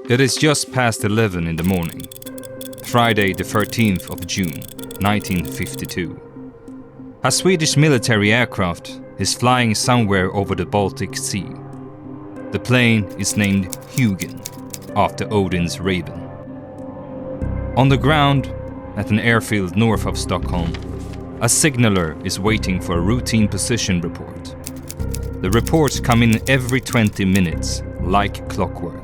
It is just past 11 in the morning, Friday the 13th of June, 1952. A Swedish military aircraft is flying somewhere over the Baltic Sea. The plane is named Hugin, after Odin's raven. On the ground, at an airfield north of Stockholm, a signaller is waiting for a routine position report. The reports come in every 20 minutes, like clockwork.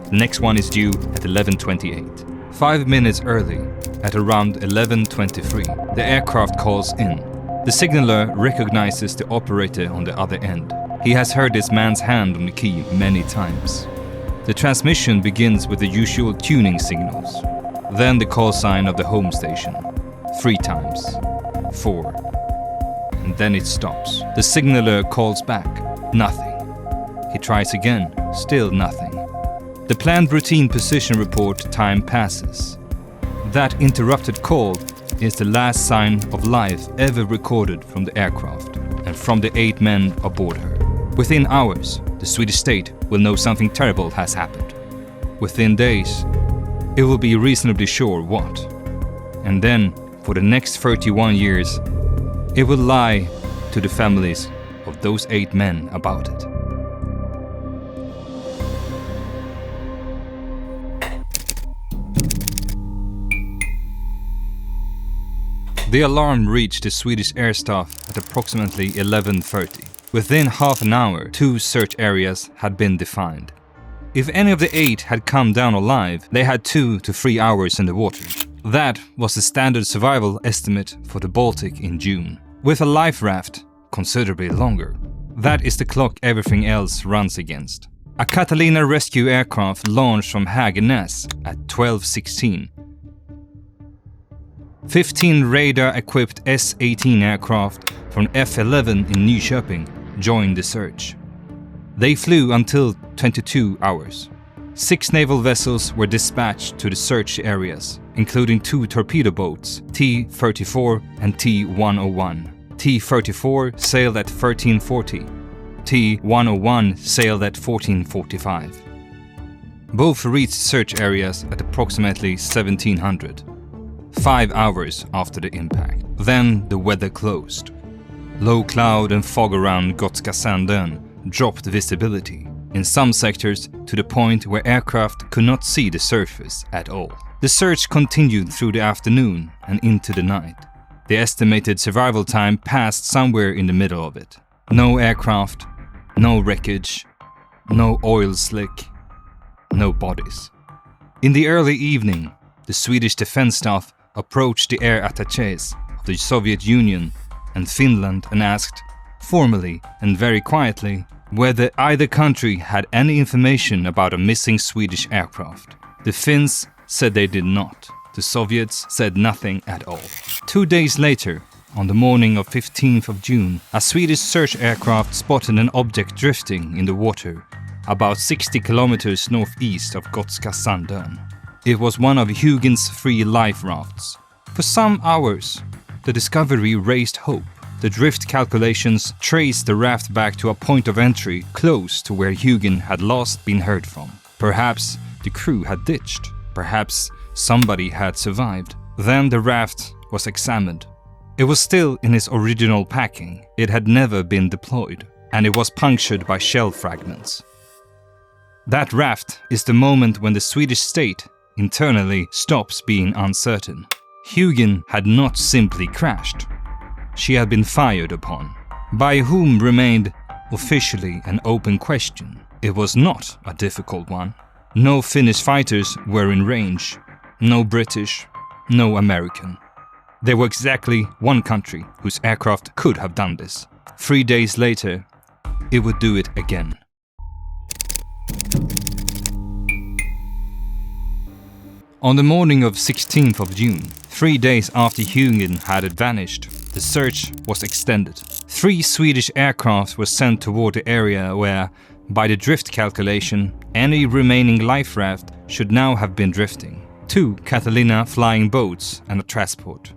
The next one is due at 11:28. 5 minutes early, at around 11:23, the aircraft calls in. The signaller recognizes the operator on the other end. He has heard this man's hand on the key many times. The transmission begins with the usual tuning signals. Then the call sign of the home station. 3 times. 4. And then it stops. The signaller calls back. Nothing. He tries again. Still nothing. The planned routine position report time passes. That interrupted call is the last sign of life ever recorded from the aircraft and from the 8 men aboard her. Within hours, the Swedish state will know something terrible has happened. Within days, it will be reasonably sure what. And then, for the next 31 years, it will lie to the families of those 8 men about it. The alarm reached the Swedish air staff at approximately 11:30. Within half an hour, 2 search areas had been defined. If any of the 8 had come down alive, they had 2 to 3 hours in the water. That was the standard survival estimate for the Baltic in June. With a life raft, considerably longer. That is the clock everything else runs against. A Catalina rescue aircraft launched from Hugin at 12:16. 15 radar-equipped S-18 aircraft from F-11 in Nyköping joined the search. They flew until 22 hours. 6 naval vessels were dispatched to the search areas, including 2 torpedo boats, T-34 and T-101. T-34 sailed at 13:40. T-101 sailed at 14:45. Both reached search areas at approximately 1700. 5 hours after the impact. Then the weather closed. Low cloud and fog around Gotska Sandön dropped visibility, in some sectors to the point where aircraft could not see the surface at all. The search continued through the afternoon and into the night. The estimated survival time passed somewhere in the middle of it. No aircraft, no wreckage, no oil slick, no bodies. In the early evening, the Swedish defense staff approached the air attachés of the Soviet Union and Finland and asked, formally and very quietly, whether either country had any information about a missing Swedish aircraft. The Finns said they did not. The Soviets said nothing at all. 2 days later, on the morning of 15th of June, a Swedish search aircraft spotted an object drifting in the water about 60 kilometers northeast of Gotska Sandön. It was one of Hugin's 3 life rafts. For some hours, the discovery raised hope. The drift calculations traced the raft back to a point of entry close to where Hugin had last been heard from. Perhaps the crew had ditched. Perhaps somebody had survived. Then the raft was examined. It was still in its original packing. It had never been deployed, and it was punctured by shell fragments. That raft is the moment when the Swedish state internally stops being uncertain. Hugin had not simply crashed. She had been fired upon. By whom remained officially an open question. It was not a difficult one. No Finnish fighters were in range. No British, no American. There was exactly one country whose aircraft could have done this. 3 days later, it would do it again. On the morning of 16th of June, 3 days after Hugin had vanished, the search was extended. 3 Swedish aircraft were sent toward the area where, by the drift calculation, any remaining life raft should now have been drifting. 2 Catalina flying boats and a transport.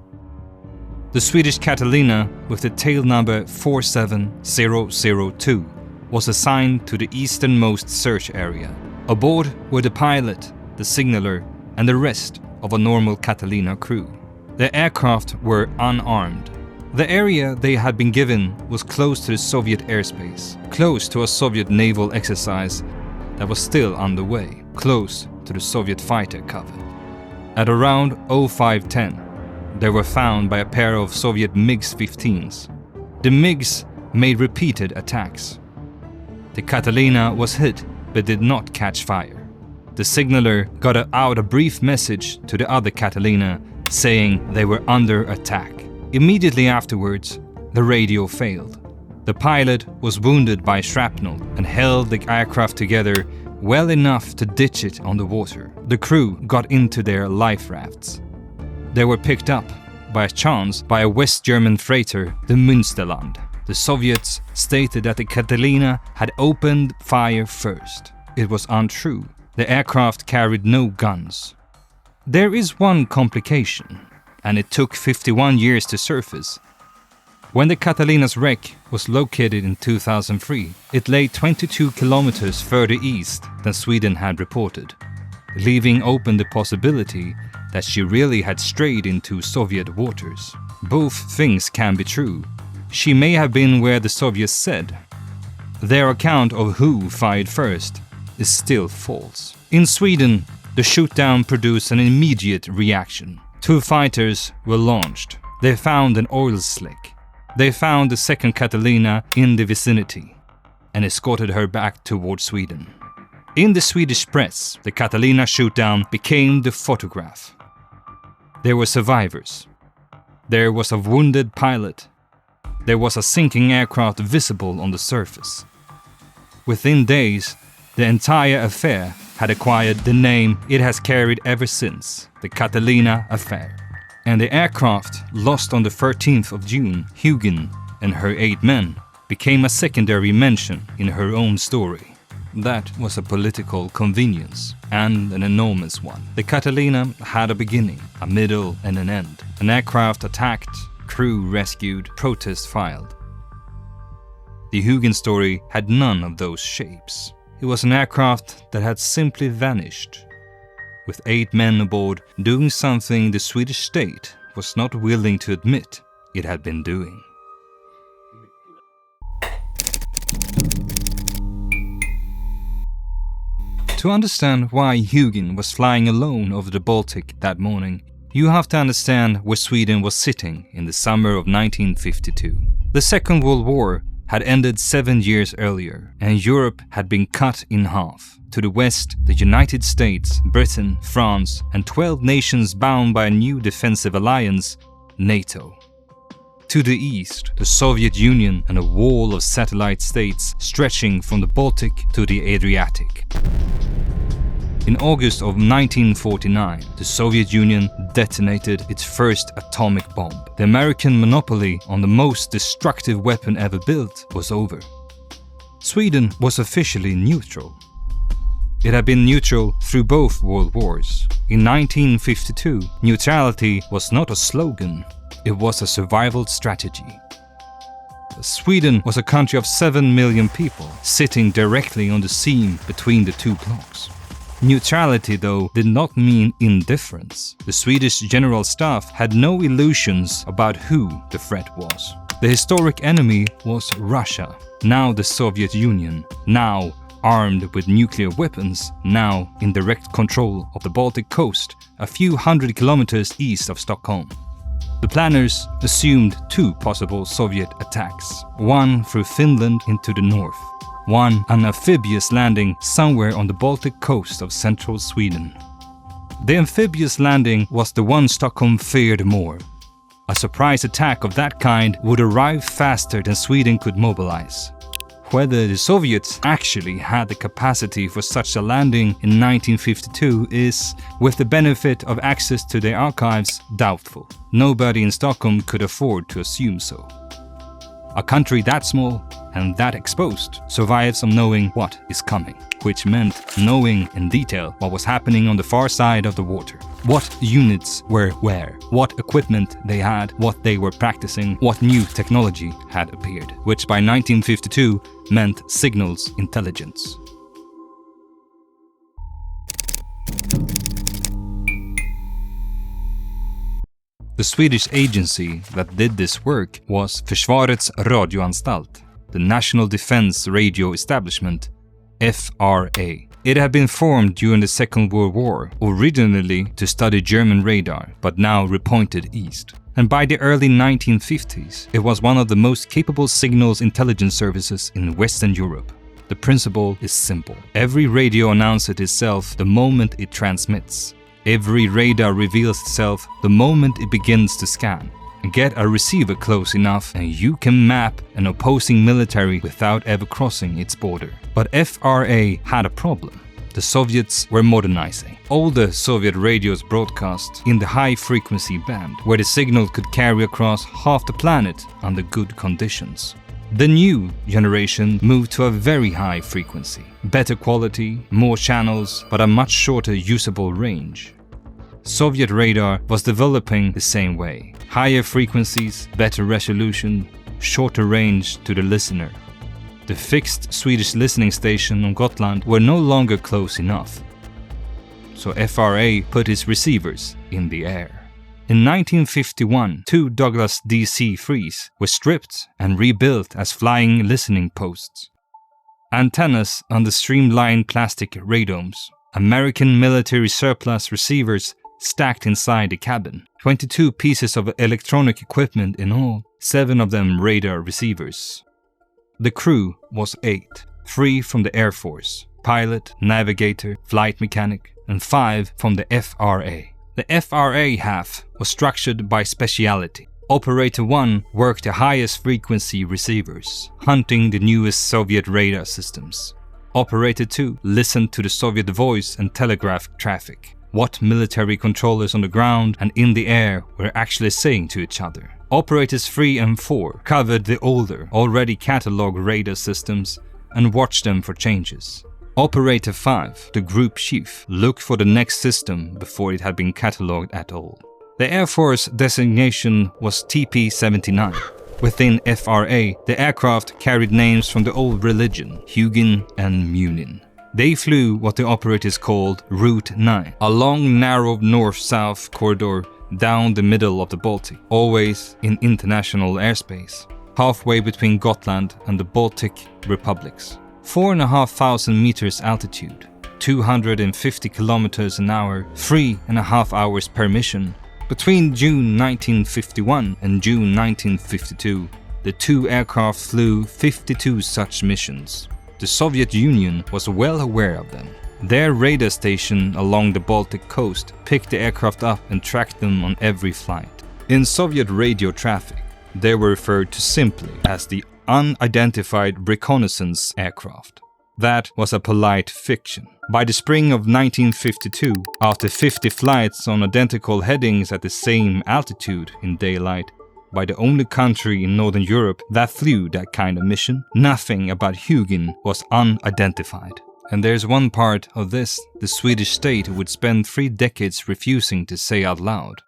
The Swedish Catalina, with the tail number 47002, was assigned to the easternmost search area. Aboard were the pilot, the signaller, and the rest of a normal Catalina crew. The aircraft were unarmed. The area they had been given was close to the Soviet airspace, close to a Soviet naval exercise that was still underway, close to the Soviet fighter cover. At around 0510, they were found by a pair of Soviet MiG-15s. The MiGs made repeated attacks. The Catalina was hit but did not catch fire. The signaller got out a brief message to the other Catalina saying they were under attack. Immediately afterwards, the radio failed. The pilot was wounded by shrapnel and held the aircraft together well enough to ditch it on the water. The crew got into their life rafts. They were picked up by chance by a West German freighter, the Münsterland. The Soviets stated that the Catalina had opened fire first. It was untrue. The aircraft carried no guns. There is one complication, and it took 51 years to surface. When the Catalina's wreck was located in 2003, it lay 22 kilometers further east than Sweden had reported, leaving open the possibility that she really had strayed into Soviet waters. Both things can be true. She may have been where the Soviets said. Their account of who fired first is still false. In Sweden, the shootdown produced an immediate reaction. 2 fighters were launched. They found an oil slick. They found the second Catalina in the vicinity and escorted her back towards Sweden. In the Swedish press, the Catalina shootdown became the photograph. There were survivors. There was a wounded pilot. There was a sinking aircraft visible on the surface. Within days, the entire affair had acquired the name it has carried ever since, the Catalina Affair. And the aircraft, lost on the 13th of June, Hugin and her 8 men, became a secondary mention in her own story. That was a political convenience, and an enormous one. The Catalina had a beginning, a middle and an end. An aircraft attacked, crew rescued, protest filed. The Hugin story had none of those shapes. It was an aircraft that had simply vanished, with 8 men aboard doing something the Swedish state was not willing to admit it had been doing. To understand why Hugin was flying alone over the Baltic that morning, you have to understand where Sweden was sitting in the summer of 1952. The Second World War had ended 7 years earlier, and Europe had been cut in half. To the west, the United States, Britain, France, and 12 nations bound by a new defensive alliance, NATO. To the east, the Soviet Union and a wall of satellite states stretching from the Baltic to the Adriatic. In August of 1949, the Soviet Union detonated its first atomic bomb. The American monopoly on the most destructive weapon ever built was over. Sweden was officially neutral. It had been neutral through both world wars. In 1952, neutrality was not a slogan, it was a survival strategy. Sweden was a country of 7 million people, sitting directly on the seam between the 2 blocks. Neutrality, though, did not mean indifference. The Swedish General Staff had no illusions about who the threat was. The historic enemy was Russia, now the Soviet Union, now armed with nuclear weapons, now in direct control of the Baltic coast, a few hundred kilometers east of Stockholm. The planners assumed 2 possible Soviet attacks, one through Finland into the north, one an amphibious landing somewhere on the Baltic coast of central Sweden. The amphibious landing was the one Stockholm feared more. A surprise attack of that kind would arrive faster than Sweden could mobilize. Whether the Soviets actually had the capacity for such a landing in 1952 is, with the benefit of access to their archives, doubtful. Nobody in Stockholm could afford to assume so. A country that small and that exposed survives on knowing what is coming, which meant knowing in detail what was happening on the far side of the water. What units were where, what equipment they had, what they were practicing, what new technology had appeared, which by 1952 meant signals intelligence. The Swedish agency that did this work was Försvarets radioanstalt, the National Defense Radio Establishment, FRA. It had been formed during the Second World War, originally to study German radar, but now repointed east. And by the early 1950s, it was one of the most capable signals intelligence services in Western Europe. The principle is simple. Every radio announces itself the moment it transmits. Every radar reveals itself the moment it begins to scan. Get a receiver close enough and you can map an opposing military without ever crossing its border. But FRA had a problem. The Soviets were modernizing. Older Soviet radios broadcast in the high-frequency band, where the signal could carry across half the planet under good conditions. The new generation moved to a very high frequency. Better quality, more channels, but a much shorter usable range. Soviet radar was developing the same way. Higher frequencies, better resolution, shorter range to the listener. The fixed Swedish listening station on Gotland were no longer close enough. So FRA put its receivers in the air. In 1951, 2 Douglas DC-3s were stripped and rebuilt as flying listening posts. Antennas on the streamlined plastic radomes. American military surplus receivers stacked inside the cabin. 22 pieces of electronic equipment in all, 7 of them radar receivers. The crew was 8, 3 from the Air Force, pilot, navigator, flight mechanic, and 5 from the FRA. The FRA half was structured by speciality. Operator 1 worked the highest frequency receivers, hunting the newest Soviet radar systems. Operator 2 listened to the Soviet voice and telegraph traffic. What military controllers on the ground and in the air were actually saying to each other. Operators 3 and 4 covered the older, already catalogued radar systems and watched them for changes. Operator 5, the group chief, looked for the next system before it had been catalogued at all. The Air Force designation was TP-79. Within FRA, the aircraft carried names from the old religion, Hugin and Munin. They flew what the operators called Route 9, a long, narrow north-south corridor down the middle of the Baltic, always in international airspace, halfway between Gotland and the Baltic republics. 4,500 meters altitude, 250 kilometers an hour, 3.5 hours per mission. Between June 1951 and June 1952, the 2 aircraft flew 52 such missions. The Soviet Union was well aware of them. Their radar station along the Baltic coast picked the aircraft up and tracked them on every flight. In Soviet radio traffic, they were referred to simply as the unidentified reconnaissance aircraft. That was a polite fiction. By the spring of 1952, after 50 flights on identical headings at the same altitude in daylight, by the only country in Northern Europe that flew that kind of mission, nothing about Hugin was unidentified. And there's one part of this the Swedish state would spend 3 decades refusing to say out loud.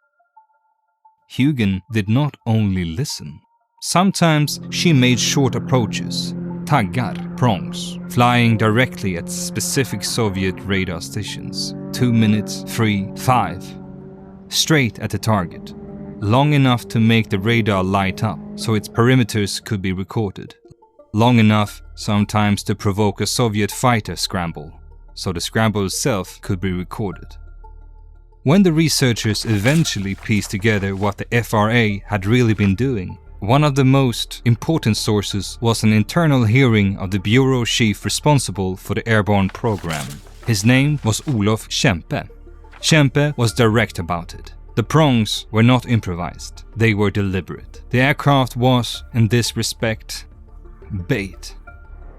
Hugin did not only listen. Sometimes she made short approaches, taggar, prongs, flying directly at specific Soviet radar stations. 2 minutes, 3, 5. Straight at the target. Long enough to make the radar light up so its perimeters could be recorded. Long enough sometimes to provoke a Soviet fighter scramble, so the scramble itself could be recorded. When the researchers eventually pieced together what the FRA had really been doing, one of the most important sources was an internal hearing of the bureau chief responsible for the airborne program. His name was Olof Kempe. Kempe was direct about it. The prongs were not improvised, they were deliberate. The aircraft was, in this respect, bait.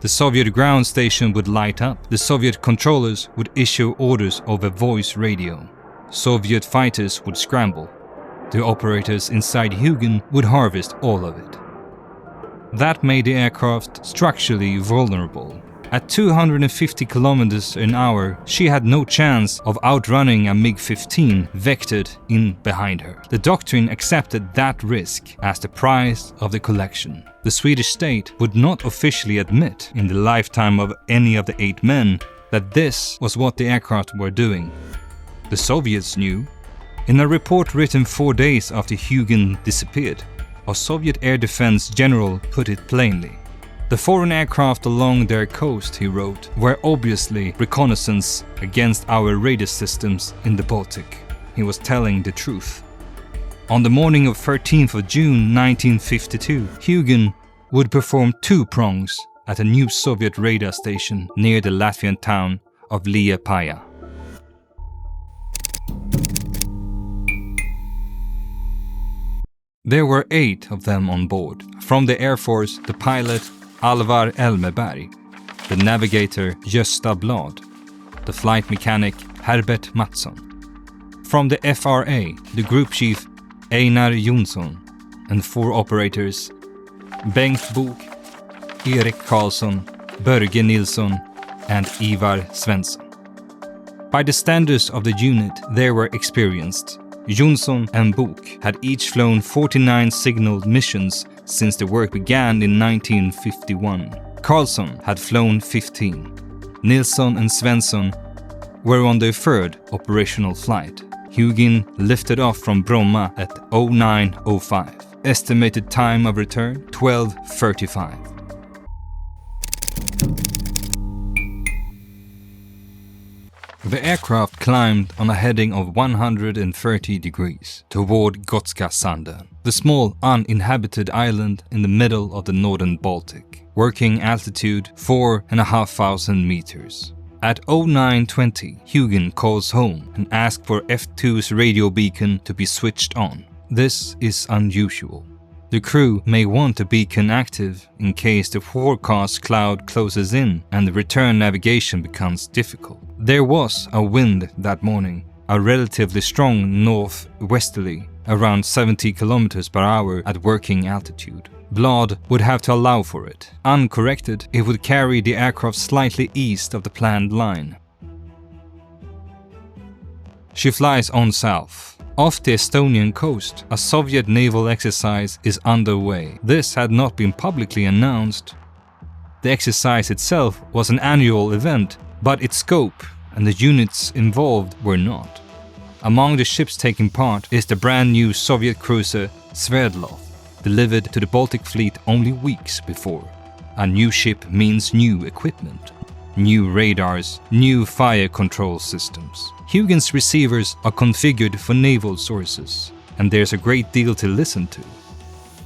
The Soviet ground station would light up, the Soviet controllers would issue orders over voice radio. Soviet fighters would scramble. The operators inside Hugin would harvest all of it. That made the aircraft structurally vulnerable. At 250 kilometers an hour, she had no chance of outrunning a MiG-15 vectored in behind her. The doctrine accepted that risk as the price of the collection. The Swedish state would not officially admit in the lifetime of any of the 8 men that this was what the aircraft were doing. The Soviets knew. In a report written 4 days after Hugin disappeared, a Soviet air defense general put it plainly. The foreign aircraft along their coast, he wrote, were obviously reconnaissance against our radar systems in the Baltic. He was telling the truth. On the morning of 13th of June 1952, Hugin would perform 2 prongs at a new Soviet radar station near the Latvian town of Liepāja. There were 8 of them on board. From the Air Force, the pilot Alvar Elmeberg, the navigator Gösta Blad, the flight mechanic Herbert Mattsson. From the FRA, the group chief Einar Jonsson, and 4 operators Bengt Bok, Erik Karlsson, Börje Nilsson, and Ivar Svensson. By the standards of the unit, they were experienced. Jonsson and Bok had each flown 49 signaled missions since the work began in 1951. Karlsson had flown 15. Nilsson and Svensson were on their 3rd operational flight. Hugin lifted off from Bromma at 09:05. Estimated time of return 12:35. The aircraft climbed on a heading of 130 degrees toward Gotska Sanden, the small uninhabited island in the middle of the northern Baltic, working altitude 4,500 meters. At 09:20, Hugin calls home and asks for F2's radio beacon to be switched on. This is unusual. The crew may want a beacon active in case the forecast cloud closes in and the return navigation becomes difficult. There was a wind that morning, a relatively strong northwesterly, around 70 km per hour at working altitude. Blad would have to allow for it. Uncorrected, it would carry the aircraft slightly east of the planned line. She flies on south. Off the Estonian coast, a Soviet naval exercise is underway. This had not been publicly announced. The exercise itself was an annual event, but its scope and the units involved were not. Among the ships taking part is the brand new Soviet cruiser Sverdlov, delivered to the Baltic Fleet only weeks before. A new ship means new equipment, new radars, new fire control systems. Hugin's receivers are configured for naval sources, and there's a great deal to listen to.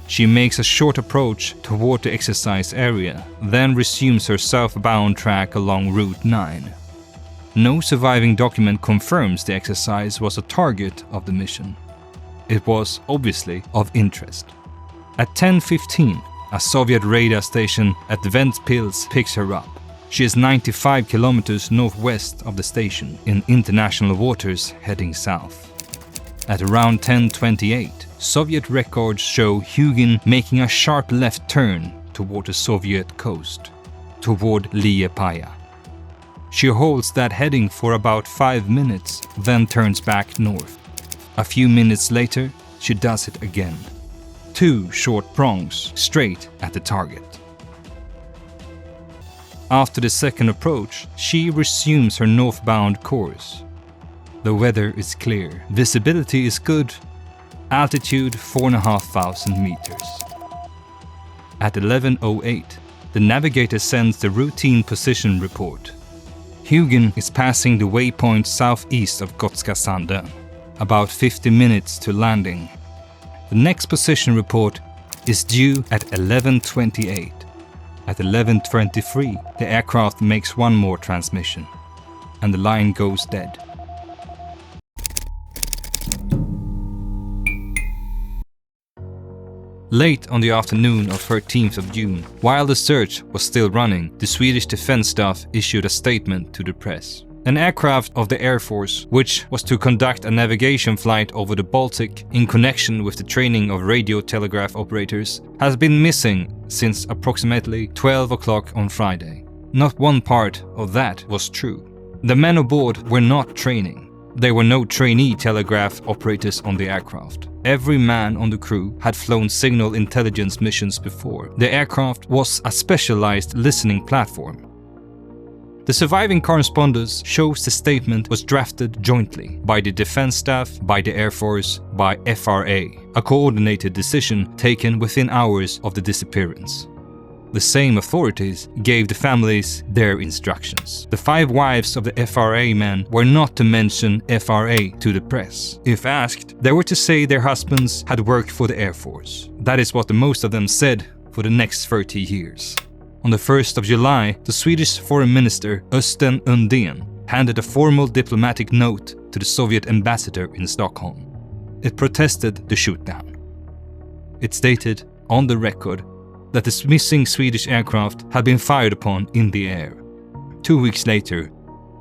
She makes a short approach toward the exercise area, then resumes her southbound track along Route 9. No surviving document confirms the exercise was a target of the mission. It was obviously of interest. At 10:15, a Soviet radar station at Ventspils picks her up. She is 95 kilometers northwest of the station, in international waters heading south. At around 10:28, Soviet records show Hugin making a sharp left turn toward the Soviet coast, toward Liepāja. She holds that heading for about 5 minutes, then turns back north. A few minutes later, she does it again. 2 short prongs straight at the target. After the second approach, she resumes her northbound course. The weather is clear, visibility is good, altitude 4,500 meters. At 11:08, the navigator sends the routine position report. Hugin is passing the waypoint southeast of Gotska Sanden, about 50 minutes to landing. The next position report is due at 11:28. At 11:23, the aircraft makes one more transmission, and the line goes dead. Late on the afternoon of 13th of June, while the search was still running, the Swedish Defense Staff issued a statement to the press. An aircraft of the Air Force, which was to conduct a navigation flight over the Baltic in connection with the training of radio telegraph operators, has been missing since approximately 12 o'clock on Friday. Not one part of that was true. The men aboard were not training. There were no trainee telegraph operators on the aircraft. Every man on the crew had flown signal intelligence missions before. The aircraft was a specialized listening platform. The surviving correspondence shows the statement was drafted jointly by the Defense Staff, by the Air Force, by FRA, a coordinated decision taken within hours of the disappearance. The same authorities gave the families their instructions. The 5 wives of the FRA men were not to mention FRA to the press. If asked, they were to say their husbands had worked for the Air Force. That is what the most of them said for the next 30 years. On the 1st of July, the Swedish Foreign Minister Östen Undén handed a formal diplomatic note to the Soviet ambassador in Stockholm. It protested the shootdown. It stated on the record that the missing Swedish aircraft had been fired upon in the air. 2 weeks later,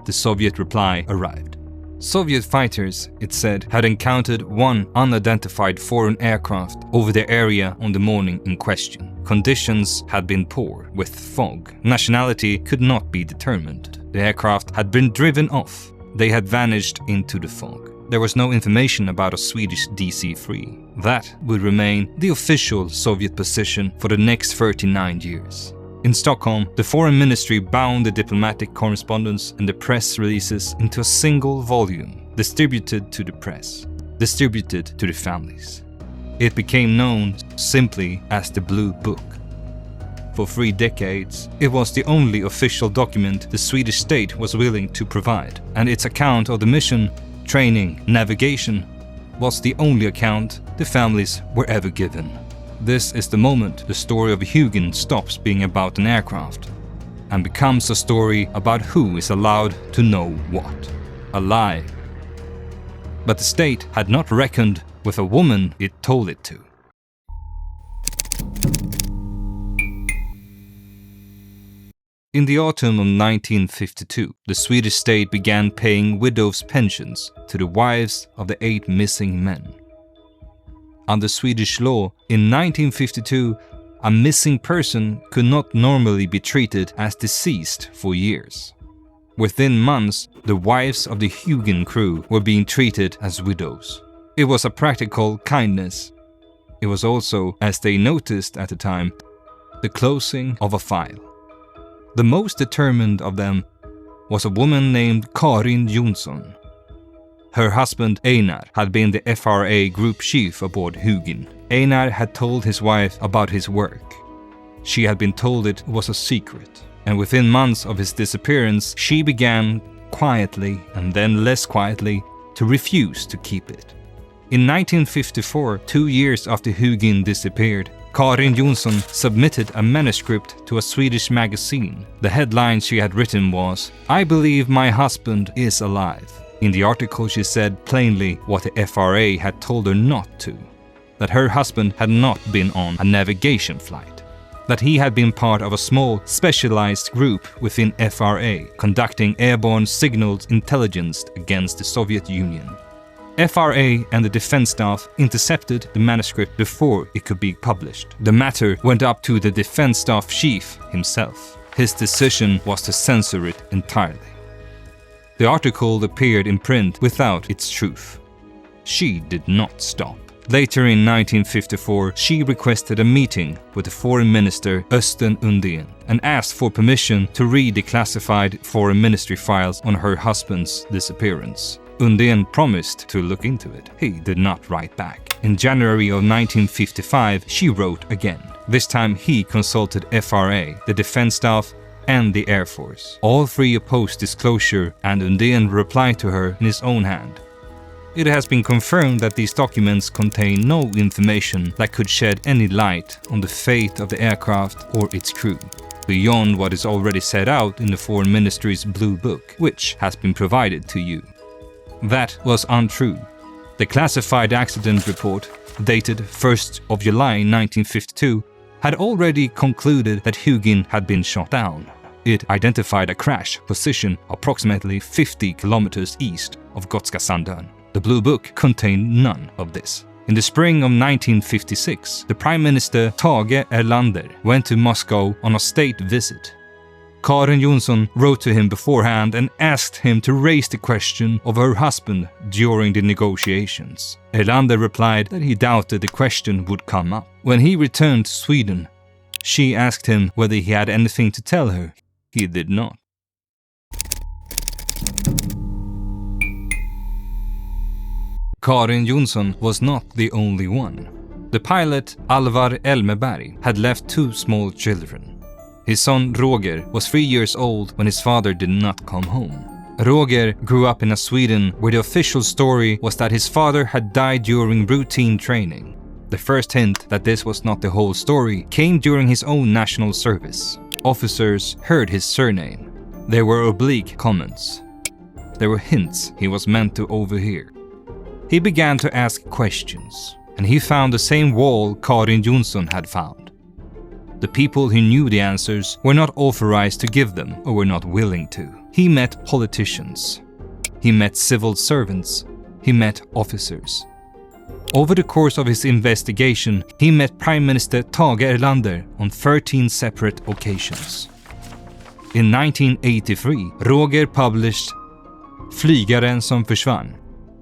the Soviet reply arrived. Soviet fighters, it said, had encountered one unidentified foreign aircraft over the area on the morning in question. Conditions had been poor, with fog. Nationality could not be determined. The aircraft had been driven off. They had vanished into the fog. There was no information about a Swedish DC-3. That would remain the official Soviet position for the next 39 years. In Stockholm, the Foreign Ministry bound the diplomatic correspondence and the press releases into a single volume, distributed to the press, distributed to the families. It became known simply as the Blue Book. For 3 decades, it was the only official document the Swedish state was willing to provide, and its account of the mission, training, navigation was the only account the families were ever given. This is the moment the story of Hugin stops being about an aircraft and becomes a story about who is allowed to know what. A lie. But the state had not reckoned with a woman it told it to. In the autumn of 1952, the Swedish state began paying widows' pensions to the wives of the 8 missing men. Under Swedish law, in 1952, a missing person could not normally be treated as deceased for years. Within months, the wives of the Hugin crew were being treated as widows. It was a practical kindness. It was also, as they noticed at the time, the closing of a file. The most determined of them was a woman named Karin Jonsson. Her husband Einar had been the FRA group chief aboard Hugin. Einar had told his wife about his work. She had been told it was a secret, and within months of his disappearance, she began, quietly and then less quietly, to refuse to keep it. In 1954, 2 years after Hugin disappeared, Karin Jonsson submitted a manuscript to a Swedish magazine. The headline she had written was, "I believe my husband is alive." In the article she said plainly what the FRA had told her not to. That her husband had not been on a navigation flight. That he had been part of a small, specialized group within FRA, conducting airborne signals intelligence against the Soviet Union. FRA and the Defense Staff intercepted the manuscript before it could be published. The matter went up to the Defense Staff chief himself. His decision was to censor it entirely. The article appeared in print without its truth. She did not stop. Later in 1954, she requested a meeting with the Foreign Minister Östen Undén and asked for permission to read the classified Foreign Ministry files on her husband's disappearance. Undén promised to look into it. He did not write back. In January of 1955, she wrote again. This time he consulted FRA, the Defense Staff, and the Air Force. All 3 opposed disclosure, and Undén replied to her in his own hand. It has been confirmed that these documents contain no information that could shed any light on the fate of the aircraft or its crew, beyond what is already set out in the Foreign Ministry's Blue Book, which has been provided to you. That was untrue. The classified accident report, dated 1st of July 1952, had already concluded that Hugin had been shot down. It identified a crash position approximately 50 kilometers east of Gotska Sandön. The Blue Book contained none of this. In the spring of 1956, the Prime Minister Tage Erlander went to Moscow on a state visit. Karin Jonsson wrote to him beforehand and asked him to raise the question of her husband during the negotiations. Erlander replied that he doubted the question would come up. When he returned to Sweden, she asked him whether he had anything to tell her. He did not. Karin Jonsson was not the only one. The pilot Alvar Elmeberg had left 2 small children. His son Roger was 3 years old when his father did not come home. Roger grew up in a Sweden where the official story was that his father had died during routine training. The first hint that this was not the whole story came during his own national service. Officers heard his surname. There were oblique comments. There were hints he was meant to overhear. He began to ask questions, and he found the same wall Karin Jonsson had found. The people who knew the answers were not authorized to give them or were not willing to. He met politicians. He met civil servants. He met officers. Over the course of his investigation, he met Prime Minister Tage Erlander on 13 separate occasions. In 1983, Roger published Flygaren som försvann,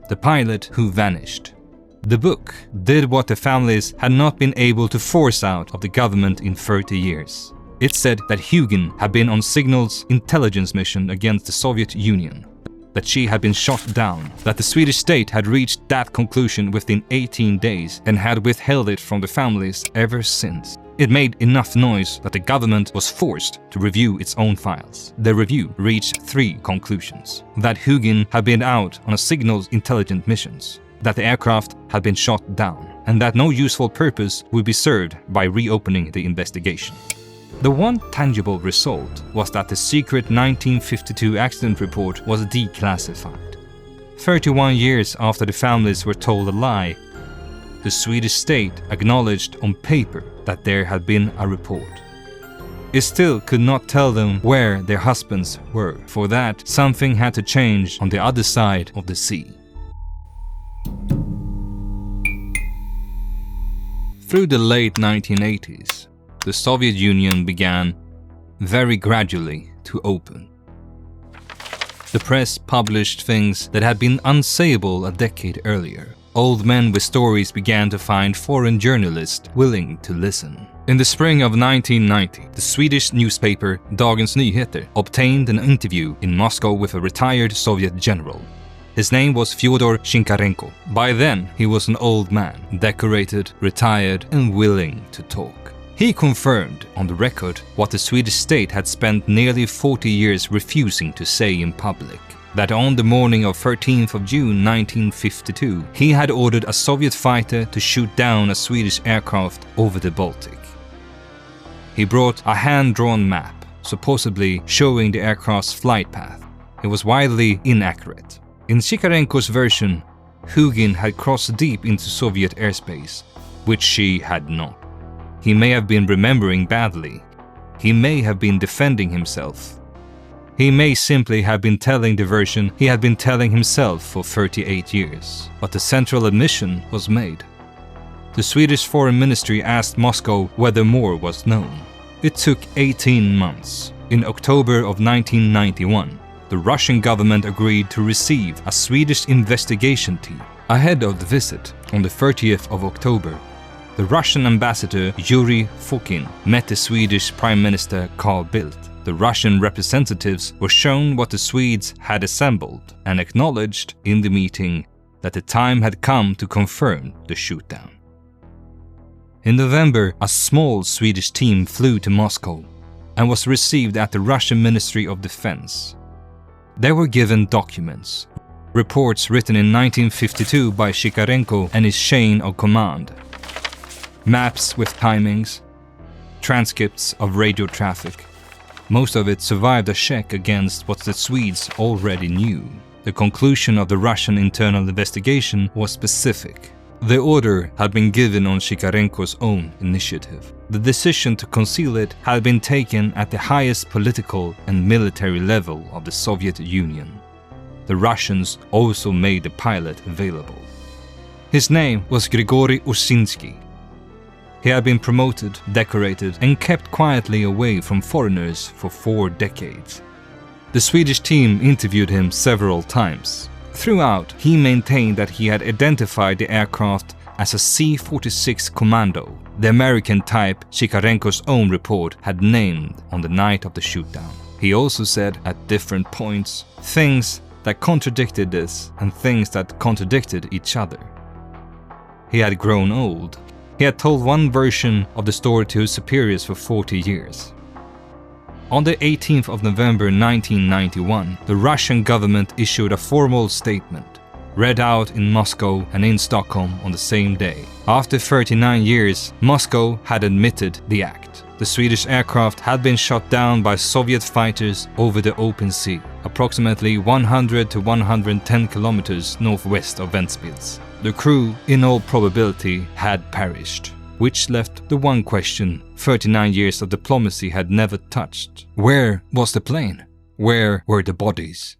The Pilot Who Vanished. The book did what the families had not been able to force out of the government in 30 years. It said that Hugin had been on Signal's intelligence mission against the Soviet Union, that she had been shot down, that the Swedish state had reached that conclusion within 18 days and had withheld it from the families ever since. It made enough noise that the government was forced to review its own files. The review reached 3 conclusions: that Hugin had been out on a Signal's intelligence missions, that the aircraft had been shot down, and that no useful purpose would be served by reopening the investigation. The one tangible result was that the secret 1952 accident report was declassified. 31 years after the families were told a lie, the Swedish state acknowledged on paper that there had been a report. It still could not tell them where their husbands were. For that, something had to change on the other side of the sea. Through the late 1980s, the Soviet Union began, very gradually, to open. The press published things that had been unsayable a decade earlier. Old men with stories began to find foreign journalists willing to listen. In the spring of 1990, the Swedish newspaper Dagens Nyheter obtained an interview in Moscow with a retired Soviet general. His name was Fyodor Shinkarenko. By then, he was an old man, decorated, retired, and willing to talk. He confirmed on the record what the Swedish state had spent nearly 40 years refusing to say in public. That on the morning of 13th of June 1952, he had ordered a Soviet fighter to shoot down a Swedish aircraft over the Baltic. He brought a hand-drawn map, supposedly showing the aircraft's flight path. It was wildly inaccurate. In Shikarenko's version, Hugin had crossed deep into Soviet airspace, which she had not. He may have been remembering badly. He may have been defending himself. He may simply have been telling the version he had been telling himself for 38 years. But the central admission was made. The Swedish Foreign Ministry asked Moscow whether more was known. It took 18 months. In October of 1991, the Russian government agreed to receive a Swedish investigation team. Ahead of the visit, on the 30th of October, the Russian ambassador Yuri Fokin met the Swedish Prime Minister Carl Bildt. The Russian representatives were shown what the Swedes had assembled and acknowledged in the meeting that the time had come to confirm the shootdown. In November, a small Swedish team flew to Moscow and was received at the Russian Ministry of Defense. They were given documents, reports written in 1952 by Shikarenko and his chain of command, maps with timings, transcripts of radio traffic. Most of it survived a check against what the Swedes already knew. The conclusion of the Russian internal investigation was specific. The order had been given on Shikarenko's own initiative. The decision to conceal it had been taken at the highest political and military level of the Soviet Union. The Russians also made the pilot available. His name was Grigory Usinsky. He had been promoted, decorated, and kept quietly away from foreigners for 4 decades. The Swedish team interviewed him several times. Throughout, he maintained that he had identified the aircraft as a C-46 Commando, the American type Shikarenko's own report had named on the night of the shootdown. He also said at different points things that contradicted this and things that contradicted each other. He had grown old. He had told one version of the story to his superiors for 40 years. On the 18th of November 1991, the Russian government issued a formal statement, read out in Moscow and in Stockholm on the same day. After 39 years, Moscow had admitted the act. The Swedish aircraft had been shot down by Soviet fighters over the open sea, approximately 100 to 110 kilometers northwest of Ventspils. The crew, in all probability, had perished, which left the one question 39 years of diplomacy had never touched. Where was the plane? Where were the bodies?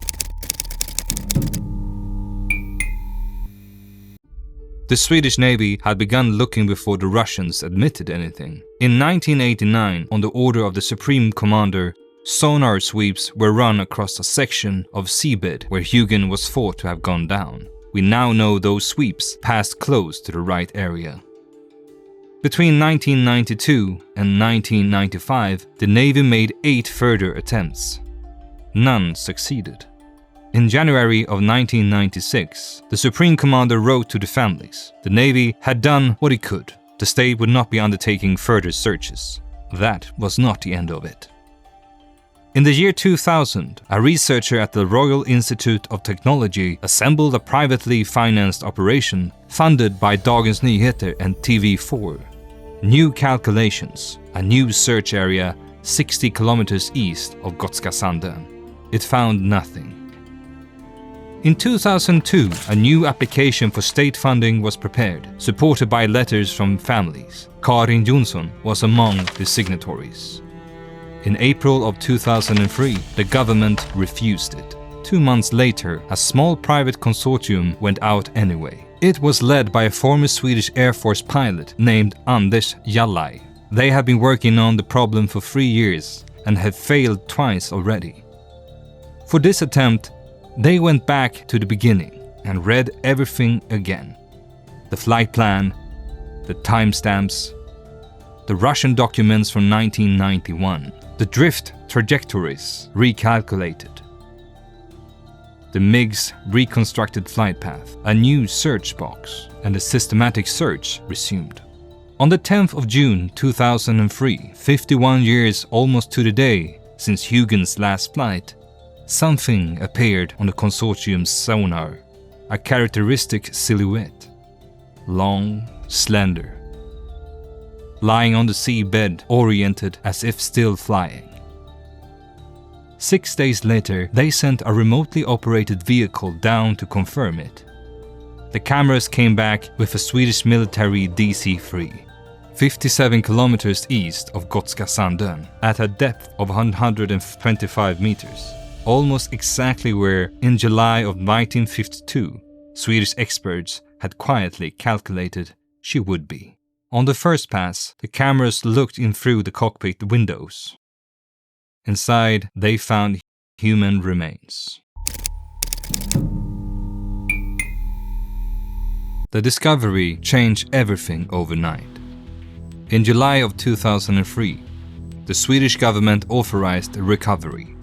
The Swedish Navy had begun looking before the Russians admitted anything. In 1989, on the order of the Supreme Commander, sonar sweeps were run across a section of seabed where Hugin was thought to have gone down. We now know those sweeps passed close to the right area. Between 1992 and 1995, the Navy made 8 further attempts. None succeeded. In January of 1996, the Supreme Commander wrote to the families. The Navy had done what it could. The state would not be undertaking further searches. That was not the end of it. In the year 2000, a researcher at the Royal Institute of Technology assembled a privately financed operation funded by Dagens Nyheter and TV4. New calculations, a new search area 60 kilometers east of Gotska Sandön. It found nothing. In 2002, a new application for state funding was prepared, supported by letters from families. Karin Jonsson was among the signatories. In April of 2003, the government refused it. 2 months later, a small private consortium went out anyway. It was led by a former Swedish Air Force pilot named Anders Jallaj. They had been working on the problem for 3 years and had failed twice already. For this attempt, they went back to the beginning and read everything again. The flight plan, the timestamps, the Russian documents from 1991, the drift trajectories recalculated, the MiG's reconstructed flight path, a new search box, and a systematic search resumed. On the 10th of June 2003, 51 years almost to the day since Hugin's last flight, something appeared on the consortium's sonar, a characteristic silhouette, long, slender, lying on the seabed, oriented as if still flying. 6 days later, they sent a remotely operated vehicle down to confirm it. The cameras came back with a Swedish military DC-3, 57 kilometers east of Gotska Sandön, at a depth of 125 meters. Almost exactly where, in July of 1952, Swedish experts had quietly calculated she would be. On the first pass, the cameras looked in through the cockpit windows. Inside, they found human remains. The discovery changed everything overnight. In July of 2003, the Swedish government authorized a recovery.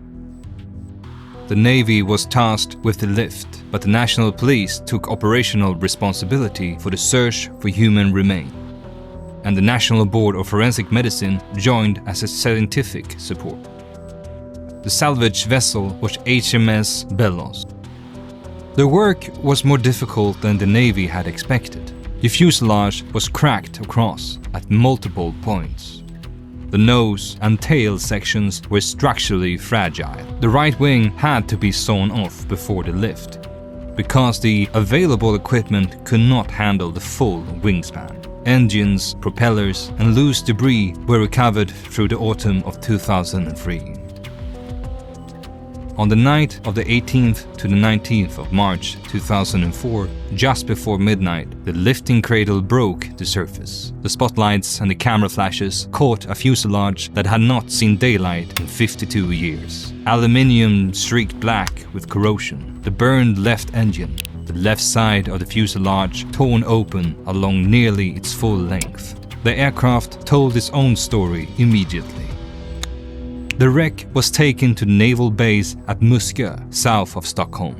The Navy was tasked with the lift, but the National Police took operational responsibility for the search for human remains, and the National Board of Forensic Medicine joined as a scientific support. The salvage vessel was HMS Bellos. The work was more difficult than the Navy had expected. The fuselage was cracked across at multiple points. The nose and tail sections were structurally fragile. The right wing had to be sawn off before the lift, because the available equipment could not handle the full wingspan. Engines, propellers, and loose debris were recovered through the autumn of 2003. On the night of the 18th to the 19th of March 2004, just before midnight, the lifting cradle broke the surface. The spotlights and the camera flashes caught a fuselage that had not seen daylight in 52 years. Aluminium streaked black with corrosion, the burned left engine, the left side of the fuselage torn open along nearly its full length. The aircraft told its own story immediately. The wreck was taken to the naval base at Muskö, south of Stockholm.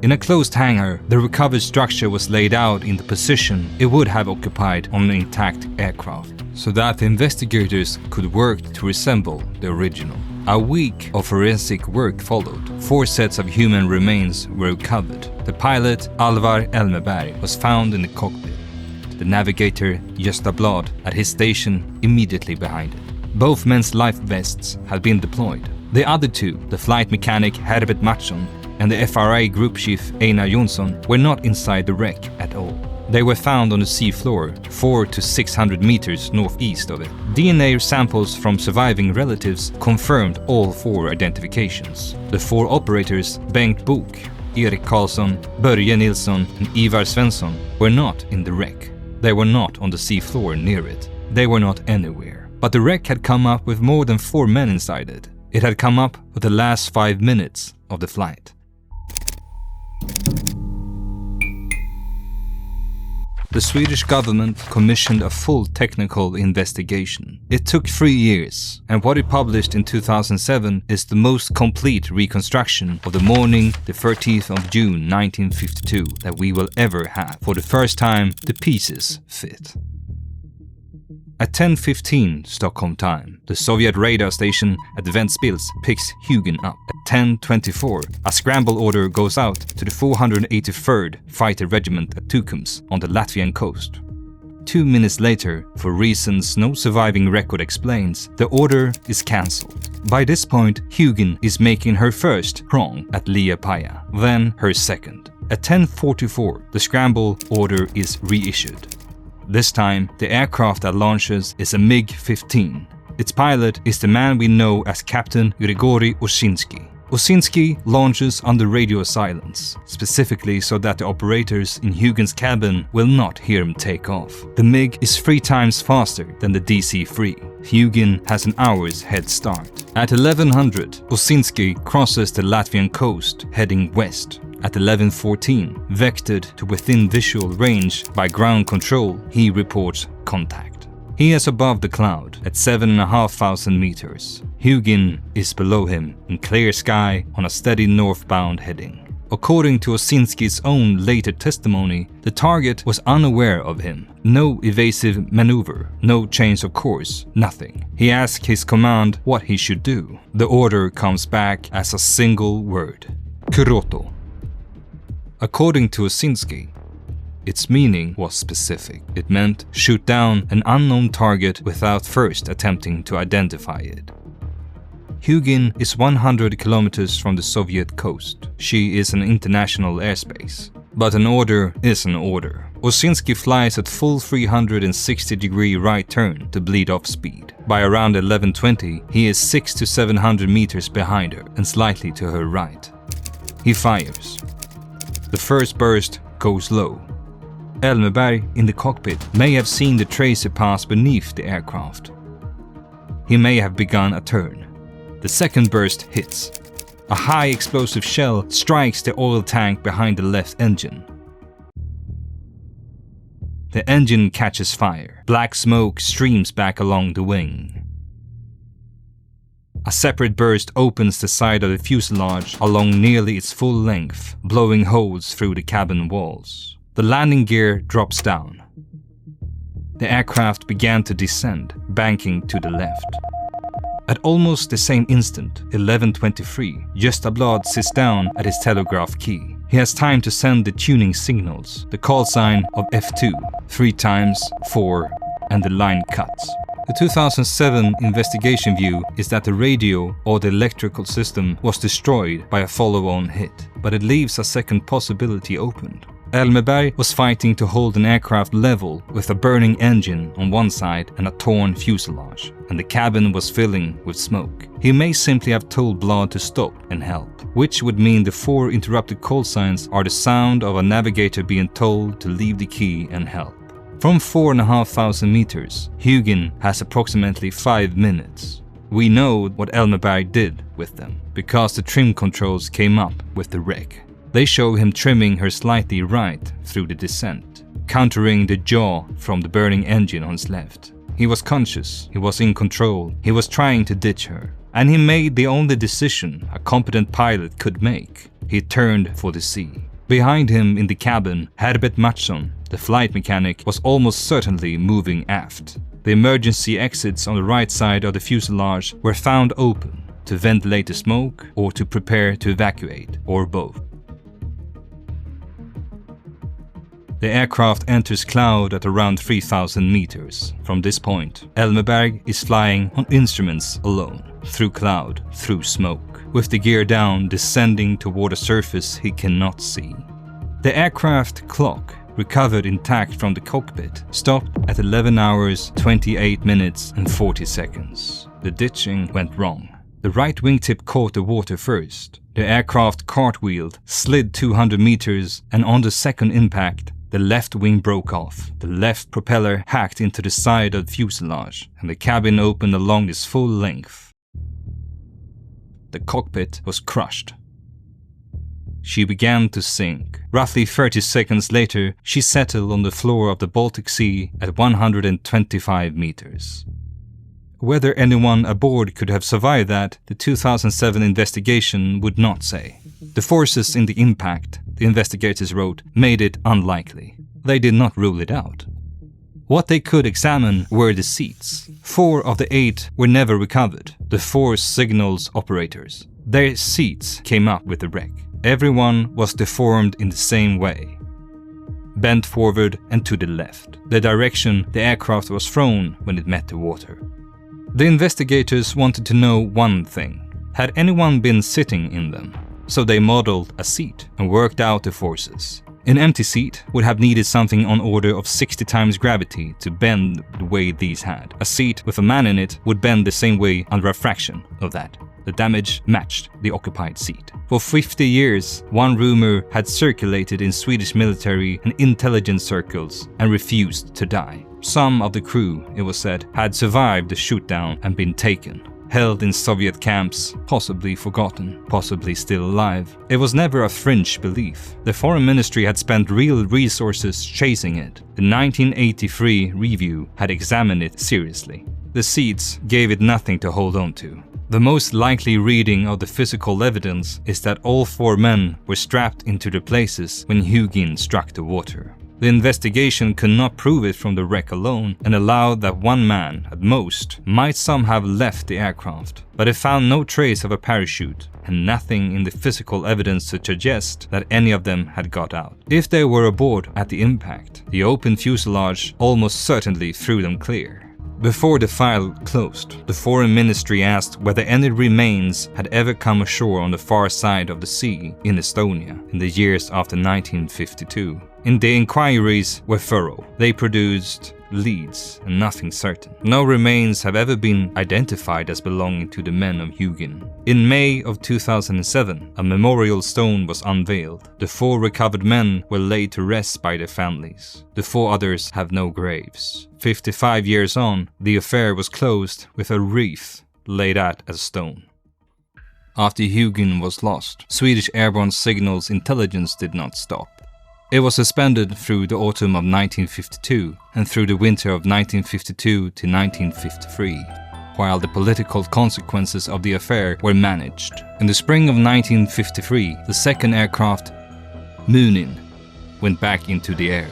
In a closed hangar, the recovered structure was laid out in the position it would have occupied on an intact aircraft, so that the investigators could work to resemble the original. A week of forensic work followed. 4 sets of human remains were recovered. The pilot, Alvar Elmeberg, was found in the cockpit. The navigator, Gösta Blad, at his station immediately behind it. Both men's life vests had been deployed. The other 2, the flight mechanic Herbert Mattsson and the FRA group chief Einar Jonsson, were not inside the wreck at all. They were found on the sea floor, 400 to 600 meters northeast of it. DNA samples from surviving relatives confirmed all 4 identifications. The 4 operators, Bengt Bok, Erik Karlsson, Börje Nilsson and Ivar Svensson, were not in the wreck. They were not on the sea floor near it. They were not anywhere. But the wreck had come up with more than 4 men inside it. It had come up with the last 5 minutes of the flight. The Swedish government commissioned a full technical investigation. It took 3 years, and what it published in 2007 is the most complete reconstruction of the morning, the 13th of June 1952, that we will ever have. For the first time, the pieces fit. At 10:15 Stockholm time, the Soviet radar station at Ventspils picks Hugin up. At 10:24, a scramble order goes out to the 483rd Fighter Regiment at Tukums on the Latvian coast. 2 minutes later, for reasons no surviving record explains, the order is cancelled. By this point, Hugin is making her first prong at Liepaja, then her second. At 10:44, the scramble order is reissued. This time, the aircraft that launches is a MiG-15. Its pilot is the man we know as Captain Grigory Oshinsky. Oshinsky launches under radio silence, specifically so that the operators in Hugin's cabin will not hear him take off. The MiG is 3 times faster than the DC-3. Hugin has an hour's head start. At 1100, Oshinsky crosses the Latvian coast, heading west. At 11:14, vectored to within visual range by ground control, he reports contact. He is above the cloud at 7,500 meters. Hugin is below him in clear sky on a steady northbound heading. According to Oshinsky's own later testimony, the target was unaware of him. No evasive maneuver, no change of course, nothing. He asked his command what he should do. The order comes back as a single word: Kuroto. According to Oshinsky, its meaning was specific. It meant shoot down an unknown target without first attempting to identify it. Hugin is 100 kilometers from the Soviet coast. She is an international airspace. But an order is an order. Oshinsky flies at full 360-degree right turn to bleed off speed. By around 11:20, he is 600 to 700 meters behind her and slightly to her right. He fires. The first burst goes low. Elmeberg in the cockpit may have seen the tracer pass beneath the aircraft. He may have begun a turn. The second burst hits. A high explosive shell strikes the oil tank behind the left engine. The engine catches fire. Black smoke streams back along the wing. A separate burst opens the side of the fuselage along nearly its full length, blowing holes through the cabin walls. The landing gear drops down. The aircraft began to descend, banking to the left. At almost the same instant, 11:23, Gösta Blad sits down at his telegraph key. He has time to send the tuning signals, the call sign of F2, 3 times, 4, and the line cuts. The 2007 investigation view is that the radio or the electrical system was destroyed by a follow-on hit, but it leaves a second possibility open. Elmeberg was fighting to hold an aircraft level with a burning engine on one side and a torn fuselage, and the cabin was filling with smoke. He may simply have told Blad to stop and help, which would mean the 4 interrupted call signs are the sound of a navigator being told to leave the key and help. From 4,500 meters, Hugin has approximately 5 minutes. We know what Elmeberg did with them, because the trim controls came up with the wreck. They show him trimming her slightly right through the descent, countering the yaw from the burning engine on his left. He was conscious, he was in control, he was trying to ditch her. and he made the only decision a competent pilot could make. He turned for the sea. Behind him in the cabin, Herbert Mattsson, the flight mechanic, was almost certainly moving aft. The emergency exits on the right side of the fuselage were found open to ventilate the smoke or to prepare to evacuate, or both. The aircraft enters cloud at around 3,000 meters. From this point, Elmeberg is flying on instruments alone, through cloud, through smoke, with the gear down, descending toward a surface he cannot see. The aircraft clock, recovered intact from the cockpit, stopped at 11 hours, 28 minutes and 40 seconds. The ditching went wrong. The right wingtip caught the water first. The aircraft cartwheeled, slid 200 meters, and on the second impact, the left wing broke off. The left propeller hacked into the side of the fuselage, and the cabin opened along its full length. The cockpit was crushed. She began to sink. Roughly 30 seconds later, she settled on the floor of the Baltic Sea at 125 meters. Whether anyone aboard could have survived that, the 2007 investigation would not say. The forces in the impact, the investigators wrote, made it unlikely. They did not rule it out. What they could examine were the seats. 4 of the 8 were never recovered, the 4 signals operators. Their seats came up with the wreck. Everyone was deformed in the same way. Bent forward and to the left, the direction the aircraft was thrown when it met the water. The investigators wanted to know one thing. Had anyone been sitting in them? So they modeled a seat and worked out the forces. An empty seat would have needed something on order of 60 times gravity to bend the way these had. A seat with a man in it would bend the same way under a fraction of that. The damage matched the occupied seat. For 50 years, one rumor had circulated in Swedish military and intelligence circles and refused to die. Some of the crew, it was said, had survived the shootdown and been taken. Held in Soviet camps, possibly forgotten, possibly still alive. It was never a fringe belief. The foreign ministry had spent real resources chasing it. The 1983 review had examined it seriously. The seats gave it nothing to hold on to. The most likely reading of the physical evidence is that all 4 men were strapped into their places when Hugin struck the water. The investigation could not prove it from the wreck alone and allowed that one man, at most, might somehow have left the aircraft, but it found no trace of a parachute and nothing in the physical evidence to suggest that any of them had got out. If they were aboard at the impact, the open fuselage almost certainly threw them clear. Before the file closed, the Foreign Ministry asked whether any remains had ever come ashore on the far side of the sea in Estonia in the years after 1952. And the inquiries were thorough. They produced leads and nothing certain. No remains have ever been identified as belonging to the men of Hugin. In May of 2007, a memorial stone was unveiled. The 4 recovered men were laid to rest by their families. The 4 others have no graves. 55 years on, the affair was closed with a wreath laid out as stone. After Hugin was lost, Swedish airborne signals intelligence did not stop. It was suspended through the autumn of 1952 and through the winter of 1952 to 1953, while the political consequences of the affair were managed. In the spring of 1953, the second aircraft, Munin, went back into the air.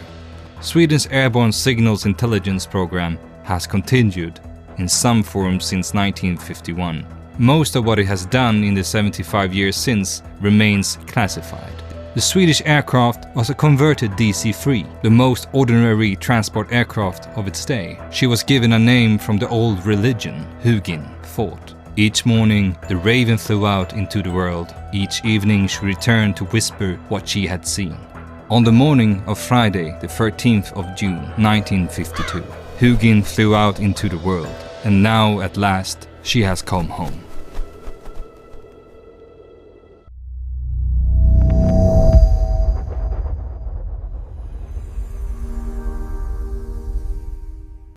Sweden's airborne signals intelligence program has continued in some form since 1951. Most of what it has done in the 75 years since remains classified. The Swedish aircraft was a converted DC-3, the most ordinary transport aircraft of its day. She was given a name from the old religion, Hugin, thought. Each morning, the raven flew out into the world. Each evening she returned to whisper what she had seen. On the morning of Friday, the 13th of June, 1952, Hugin flew out into the world, and now at last she has come home.